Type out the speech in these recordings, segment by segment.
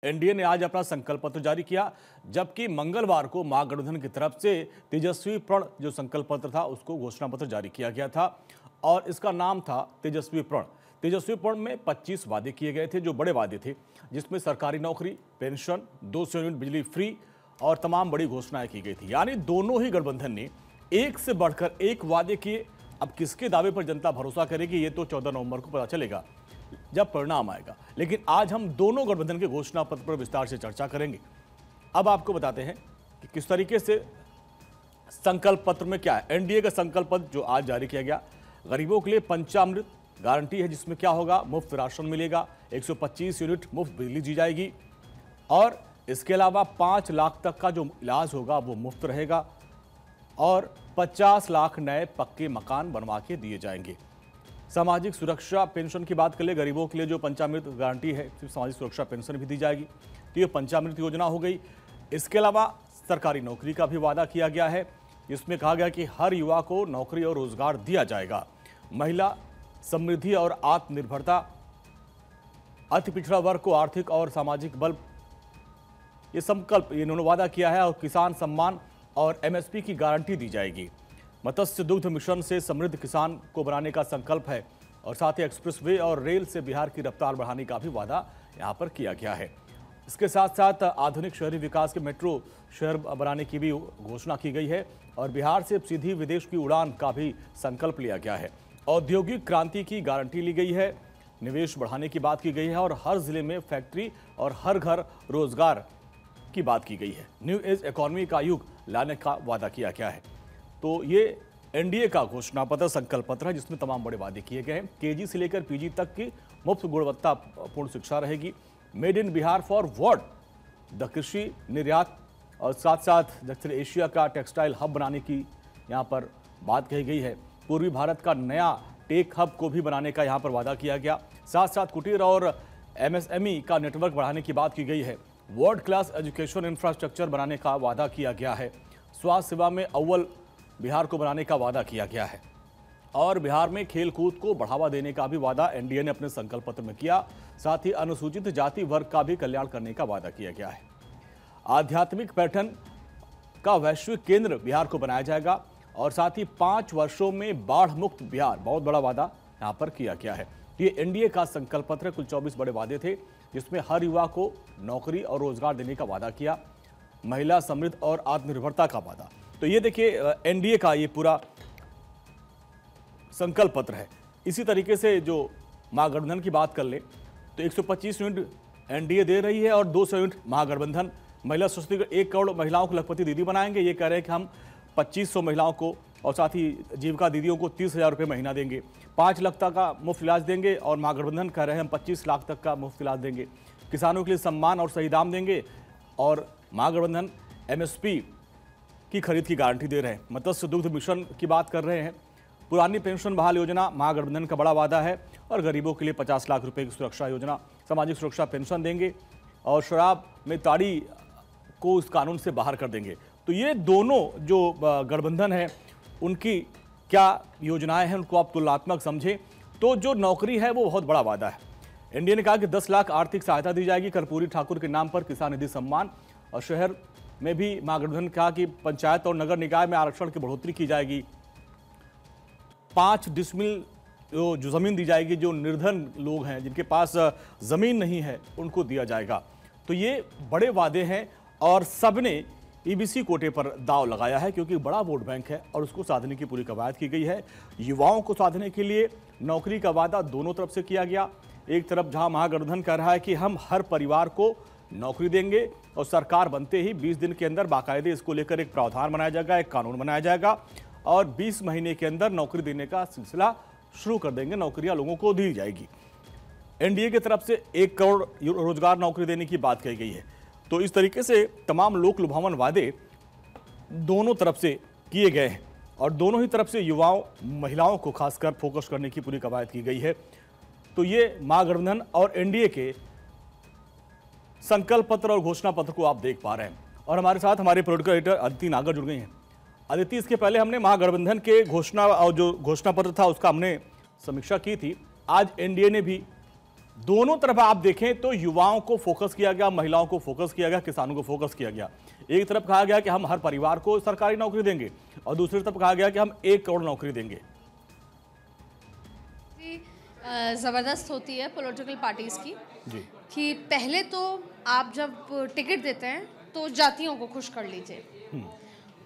NDA ने आज अपना संकल्प पत्र जारी किया, जबकि मंगलवार को महागठबंधन की तरफ से तेजस्वी प्रण जो संकल्प पत्र था उसको घोषणा पत्र जारी किया गया था और इसका नाम था तेजस्वी प्रण। तेजस्वी प्रण में 25 वादे किए गए थे जो बड़े वादे थे, जिसमें सरकारी नौकरी, पेंशन, 200 यूनिट बिजली फ्री और तमाम बड़ी घोषणाएं की गई थी। यानी दोनों ही गठबंधन ने एक से बढ़कर एक वादे किए। अब किसके दावे पर जनता भरोसा करेगी ये तो 14 नवंबर को पता चलेगा जब परिणाम आएगा। लेकिन आज हम दोनों गठबंधन के घोषणा पत्र पर विस्तार से चर्चा करेंगे। अब आपको बताते हैं कि किस तरीके से संकल्प पत्र में क्या है। एनडीए का संकल्प पत्र जो आज जारी किया गया, गरीबों के लिए पंचामृत गारंटी है, जिसमें क्या होगा, मुफ्त राशन मिलेगा, 125 यूनिट मुफ्त बिजली दी जाएगी और इसके अलावा 5 लाख तक का जो इलाज होगा वो मुफ्त रहेगा और 50 लाख नए पक्के मकान बनवा के दिए जाएंगे। सामाजिक सुरक्षा पेंशन की बात कर ले, गरीबों के लिए जो पंचामृत गारंटी है, सिर्फ सामाजिक सुरक्षा पेंशन भी दी जाएगी, तो ये पंचामृत योजना हो गई। इसके अलावा सरकारी नौकरी का भी वादा किया गया है, जिसमें कहा गया कि हर युवा को नौकरी और रोजगार दिया जाएगा। महिला समृद्धि और आत्मनिर्भरता, अति पिछड़ा वर्ग को आर्थिक और सामाजिक बल, ये संकल्प इन्होंने वादा किया है। और किसान सम्मान और एमएसपी की गारंटी दी जाएगी। मत्स्य दुग्ध मिशन से समृद्ध किसान को बनाने का संकल्प है और साथ ही एक्सप्रेसवे और रेल से बिहार की रफ्तार बढ़ाने का भी वादा यहां पर किया गया है। इसके साथ साथ आधुनिक शहरी विकास के मेट्रो शहर बनाने की भी घोषणा की गई है और बिहार से सीधी विदेश की उड़ान का भी संकल्प लिया गया है। औद्योगिक क्रांति की गारंटी ली गई है, निवेश बढ़ाने की बात की गई है और हर जिले में फैक्ट्री और हर घर रोजगार की बात की गई है। न्यू एज इकोनॉमी का युग लाने का वादा किया गया है। तो ये एनडीए का घोषणा पत्र संकल्प पत्र है, जिसमें तमाम बड़े वादे किए गए हैं। केजी से लेकर पीजी तक की मुफ्त गुणवत्तापूर्ण शिक्षा रहेगी। Made in Bihar for world, the कृषि निर्यात और साथ साथ दक्षिण एशिया का टेक्सटाइल हब बनाने की यहाँ पर बात कही गई है। पूर्वी भारत का नया टेक हब को भी बनाने का यहाँ पर वादा किया गया। साथ साथ कुटीर और एमएसएमई का नेटवर्क बढ़ाने की बात की गई है। वर्ल्ड क्लास एजुकेशन इंफ्रास्ट्रक्चर बनाने का वादा किया गया है। स्वास्थ्य सेवा में अव्वल बिहार को बनाने का वादा किया गया है और बिहार में खेल कूद को बढ़ावा देने का भी वादा एनडीए ने अपने संकल्प पत्र में किया। साथ ही अनुसूचित जाति वर्ग का भी कल्याण करने का वादा किया गया है। आध्यात्मिक पर्यटन का वैश्विक केंद्र बिहार को बनाया जाएगा और साथ ही 5 वर्षों में बाढ़ मुक्त बिहार, बहुत बड़ा वादा यहां पर किया गया है। ये एनडीए का संकल्प पत्र, कुल 24 बड़े वादे थे, जिसमें हर युवा को नौकरी और रोजगार देने का वादा किया, महिला समृद्ध और आत्मनिर्भरता का वादा। तो ये देखिए एनडीए का ये पूरा संकल्प पत्र है। इसी तरीके से जो महागठबंधन की बात कर ले तो 125 यूनिट एनडीए दे रही है और 200 यूनिट महागठबंधन। महिला सशक्तिकरण, 1 करोड़ महिलाओं को लखपति दीदी बनाएंगे। ये कह रहे हैं कि हम 2500 महिलाओं को और साथ ही जीविका दीदियों को 30,000 रुपये महीना देंगे। 5 लाख तक का मुफ्त इलाज देंगे और महागठबंधन कह रहे हैं हम 25 लाख तक का मुफ्त इलाज देंगे। किसानों के लिए सम्मान और सही दाम देंगे और महागठबंधन एमएसपी की खरीद की गारंटी दे रहे हैं। मत्स्य दुग्ध मिशन की बात कर रहे हैं। पुरानी पेंशन बहाल योजना महागठबंधन का बड़ा वादा है और गरीबों के लिए 50 लाख रुपए की सुरक्षा योजना, सामाजिक सुरक्षा पेंशन देंगे और शराब में ताड़ी को इस कानून से बाहर कर देंगे। तो ये दोनों जो गठबंधन है उनकी क्या योजनाएं हैं, उनको आप तुलनात्मक समझें तो जो नौकरी है वो बहुत बड़ा वादा है। एनडीए ने कहा कि 10 लाख आर्थिक सहायता दी जाएगी कर्पूरी ठाकुर के नाम पर, किसान निधि सम्मान, और शहर में भी महागठबंधन ने कहा कि पंचायत और नगर निकाय में आरक्षण की बढ़ोतरी की जाएगी। 5 डिसमिल जो जमीन दी जाएगी, जो निर्धन लोग हैं जिनके पास जमीन नहीं है उनको दिया जाएगा। तो ये बड़े वादे हैं और सबने ईबीसी कोटे पर दाव लगाया है, क्योंकि बड़ा वोट बैंक है और उसको साधने की पूरी कवायद की गई है। युवाओं को साधने के लिए नौकरी का वादा दोनों तरफ से किया गया। एक तरफ जहां महागठबंधन कह रहा है कि हम हर परिवार को नौकरी देंगे और सरकार बनते ही 20 दिन के अंदर बाकायदे इसको लेकर एक प्रावधान बनाया जाएगा, एक कानून बनाया जाएगा और 20 महीने के अंदर नौकरी देने का सिलसिला शुरू कर देंगे, नौकरियां लोगों को दी जाएगी। एनडीए की तरफ से 1 करोड़ रोजगार नौकरी देने की बात कही गई है। तो इस तरीके से तमाम लोक लुभावन वादे दोनों तरफ से किए गए हैं और दोनों ही तरफ से युवाओं, महिलाओं को खासकर फोकस करने की पूरी कवायद की गई है। तो ये महागठबंधन और एनडीए के संकल्प पत्र और घोषणा पत्र को आप देख पा रहे हैं और हमारे साथ हमारे पॉलिटिकल एडिटर अदिति नागर जुड़ गई हैं। अदिति, इसके पहले हमने महागठबंधन के घोषणा और जो घोषणा पत्र था उसका हमने समीक्षा की थी। आज एनडीए ने भी दोनों तरफ आप देखें तो युवाओं को फोकस किया गया, महिलाओं को फोकस किया गया, किसानों को फोकस किया गया। एक तरफ कहा गया कि हम हर परिवार को सरकारी नौकरी देंगे और दूसरी तरफ कहा गया कि हम 1 करोड़ नौकरी देंगे। ज़बरदस्त होती है पॉलिटिकल पार्टीज़ की जी। कि पहले तो आप जब टिकट देते हैं तो जातियों को खुश कर लीजिए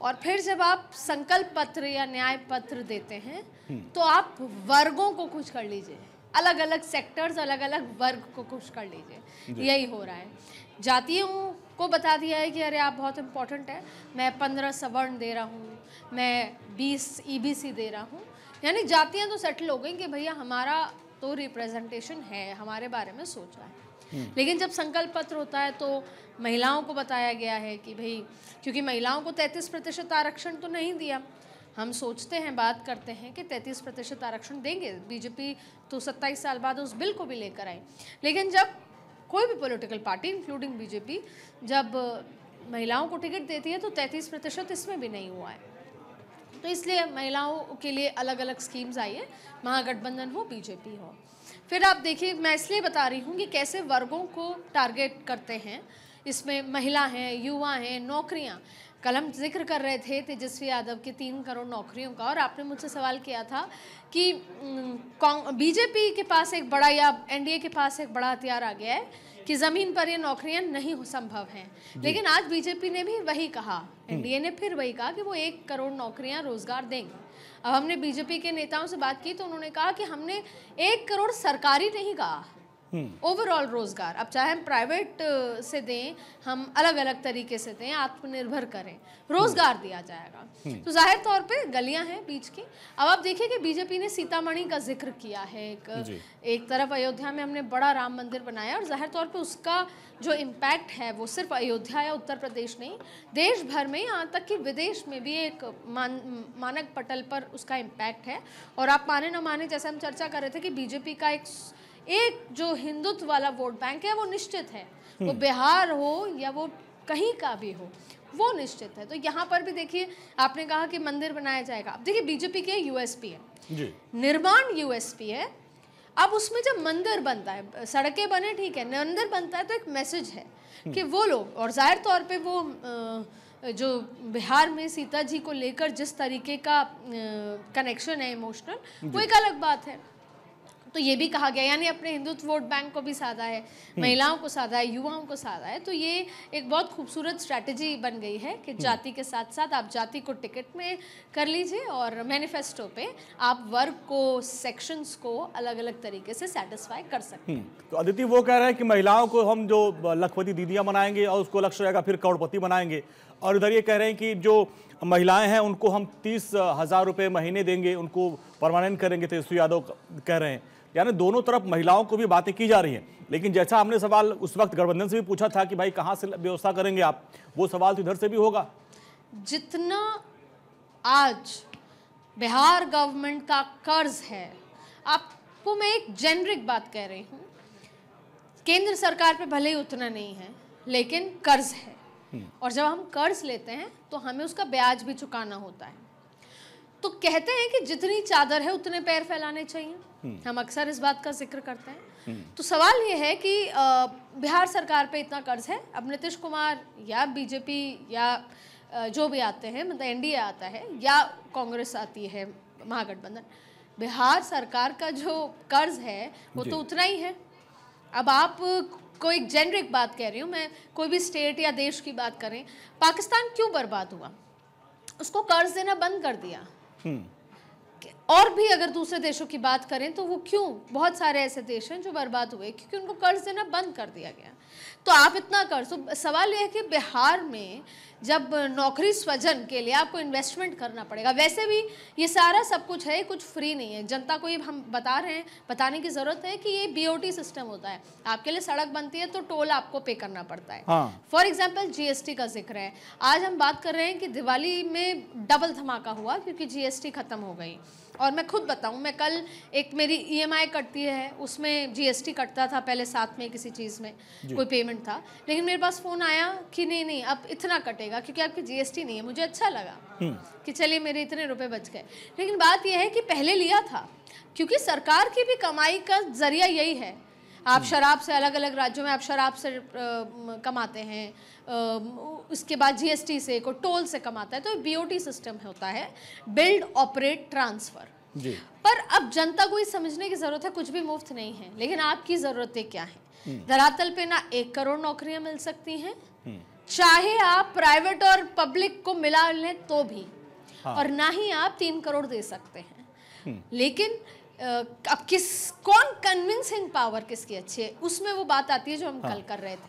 और फिर जब आप संकल्प पत्र या न्याय पत्र देते हैं तो आप वर्गों को खुश कर लीजिए, अलग अलग सेक्टर्स, अलग अलग वर्ग को खुश कर लीजिए। यही हो रहा है। जातियों को बता दिया है कि अरे आप बहुत इम्पोर्टेंट है, मैं 15 सवर्ण दे रहा हूँ, मैं 20 ईबीसी दे रहा हूँ। यानी जातियाँ तो सेटल हो गई कि भैया हमारा तो रिप्रेजेंटेशन है, हमारे बारे में सोच रहा है। लेकिन जब संकल्प पत्र होता है तो महिलाओं को बताया गया है कि भाई क्योंकि महिलाओं को 33% आरक्षण तो नहीं दिया, हम सोचते हैं, बात करते हैं कि 33% आरक्षण देंगे। बीजेपी तो 27 साल बाद उस बिल को भी लेकर आई। लेकिन जब कोई भी पॉलिटिकल पार्टी इंक्लूडिंग बीजेपी जब महिलाओं को टिकट देती है तो 33% इसमें भी नहीं हुआ है। तो इसलिए महिलाओं के लिए अलग अलग स्कीम्स आई है, महागठबंधन हो, बीजेपी हो। फिर आप देखिए, मैं इसलिए बता रही हूँ कि कैसे वर्गों को टारगेट करते हैं। इसमें महिला हैं, युवा हैं, नौकरियाँ। कल हम जिक्र कर रहे थे तेजस्वी यादव के 3 करोड़ नौकरियों का और आपने मुझसे सवाल किया था कि बीजेपी के पास एक बड़ा या एनडीए के पास एक बड़ा हथियार आ गया है कि ज़मीन पर ये नौकरियां नहीं संभव हैं। लेकिन आज बीजेपी ने भी वही कहा, एनडीए ने फिर वही कहा कि वो 1 करोड़ नौकरियां रोजगार देंगे। अब हमने बीजेपी के नेताओं से बात की तो उन्होंने कहा कि हमने 1 करोड़ सरकारी नहीं कहा, ओवरऑल रोजगार। अब चाहे हम प्राइवेट से दें, हम अलग अलग तरीके से दें, आत्मनिर्भर करें, रोजगार दिया जाएगा। तो जाहिर तौर पे गलियां हैं बीच की। अब आप देखिए कि बीजेपी ने सीतामढ़ी का जिक्र किया है। एक तरफ अयोध्या में हमने बड़ा राम मंदिर बनाया और जाहिर तौर पे उसका जो इम्पैक्ट है वो सिर्फ अयोध्या या उत्तर प्रदेश नहीं, देश भर में, यहाँ तक कि विदेश में भी एक मानक पटल पर उसका इम्पैक्ट है। और आप माने ना माने, जैसे हम चर्चा कर रहे थे कि बीजेपी का एक जो हिंदुत्व वाला वोट बैंक है वो निश्चित है, वो बिहार हो या वो कहीं का भी हो, वो निश्चित है। तो यहाँ पर भी देखिए, आपने कहा कि मंदिर बनाया जाएगा। अब देखिए बीजेपी के यूएसपी है जी। निर्माण यूएसपी है। अब उसमें जब मंदिर बनता है, सड़कें बने ठीक है, मंदिर बनता है तो एक मैसेज है कि वो लोग, और जाहिर तौर पे वो जो बिहार में सीता जी को लेकर जिस तरीके का कनेक्शन है इमोशनल, वो एक अलग बात है। तो ये भी कहा गया, यानी अपने हिंदुत्व वोट बैंक को भी साधा है, महिलाओं को साधा है, युवाओं को साधा है। तो ये एक बहुत खूबसूरत स्ट्रैटेजी बन गई है कि जाति के साथ साथ आप जाति को टिकट में कर लीजिए और मैनिफेस्टो पे आप वर्ग को, सेक्शंस को अलग अलग तरीके से सेटिस्फाई कर सकते हैं। तो अदिति वो कह रहे हैं कि महिलाओं को हम जो लखपति दीदियाँ बनाएंगे और उसको लक्ष्य रहेगा फिर करोड़पति बनाएंगे, और इधर ये कह रहे हैं कि जो महिलाएं हैं उनको हम 30,000 रुपये महीने देंगे, उनको परमानेंट करेंगे। तेजस्वी यादव कह रहे हैं, यानी दोनों तरफ महिलाओं को भी बातें की जा रही हैं। लेकिन जैसा हमने सवाल उस वक्त गठबंधन से भी पूछा था कि भाई कहाँ से व्यवस्था करेंगे आप, वो सवाल तो इधर से भी होगा। जितना आज बिहार गवर्नमेंट का कर्ज है, आपको मैं एक जेनरिक बात कह रही हूँ, केंद्र सरकार पे भले ही उतना नहीं है लेकिन कर्ज है, और जब हम कर्ज लेते हैं तो हमें उसका ब्याज भी चुकाना होता है। तो कहते हैं कि जितनी चादर है उतने पैर फैलाने चाहिए, हम अक्सर इस बात का जिक्र करते हैं। तो सवाल ये है कि बिहार सरकार पे इतना कर्ज है, अब नीतीश कुमार या बीजेपी या जो भी आते हैं, मतलब एनडीए आता है या कांग्रेस आती है, महागठबंधन, बिहार सरकार का जो कर्ज है वो तो उतना ही है। अब आप कोई जेनरिक बात कह रही हूँ मैं, कोई भी स्टेट या देश की बात करें, पाकिस्तान क्यों बर्बाद हुआ? उसको कर्ज देना बंद कर दिया। और भी अगर दूसरे देशों की बात करें तो वो क्यों, बहुत सारे ऐसे देश हैं जो बर्बाद हुए क्योंकि उनको कर्ज देना बंद कर दिया गया। तो आप इतना कर्ज, तो सवाल ये है कि बिहार में जब नौकरी सृजन के लिए आपको इन्वेस्टमेंट करना पड़ेगा, वैसे भी ये सारा सब कुछ है, कुछ फ्री नहीं है। जनता को ये हम बता रहे हैं, बताने की ज़रूरत है कि ये बीओटी सिस्टम होता है। आपके लिए सड़क बनती है तो टोल आपको पे करना पड़ता है। फॉर एग्जाम्पल जीएसटी का जिक्र है, आज हम बात कर रहे हैं कि दिवाली में डबल धमाका हुआ क्योंकि जीएसटी ख़त्म हो गई। और मैं खुद बताऊं, मैं कल एक मेरी ईएमआई कटती है, उसमें जीएसटी कटता था पहले साथ में किसी चीज़ में कोई पेमेंट था, लेकिन मेरे पास फ़ोन आया कि नहीं अब इतना कटेगा क्योंकि आपकी जीएसटी नहीं है। मुझे अच्छा लगा कि चलिए मेरे इतने रुपए बच गए। लेकिन बात यह है कि पहले लिया था क्योंकि सरकार की भी कमाई का जरिया यही है। आप शराब से, अलग अलग राज्यों में आप शराब से कमाते हैं, उसके बाद जीएसटी से, कोई टोल से कमाता है, तो बीओटी सिस्टम होता है, बिल्ड ऑपरेट ट्रांसफर जी। पर अब जनता को ये समझने की जरूरत है कुछ भी मुफ्त नहीं है, लेकिन आपकी जरूरतें क्या है। धरातल पे ना 1 करोड़ नौकरियां मिल सकती हैं, चाहे आप प्राइवेट और पब्लिक को मिला लें तो भी, और ना ही आप 3 करोड़ दे सकते हैं। लेकिन अब कौन कन्विंसिंग पावर किसकी अच्छी है, उसमें वो बात आती है जो हम कल कर रहे थे।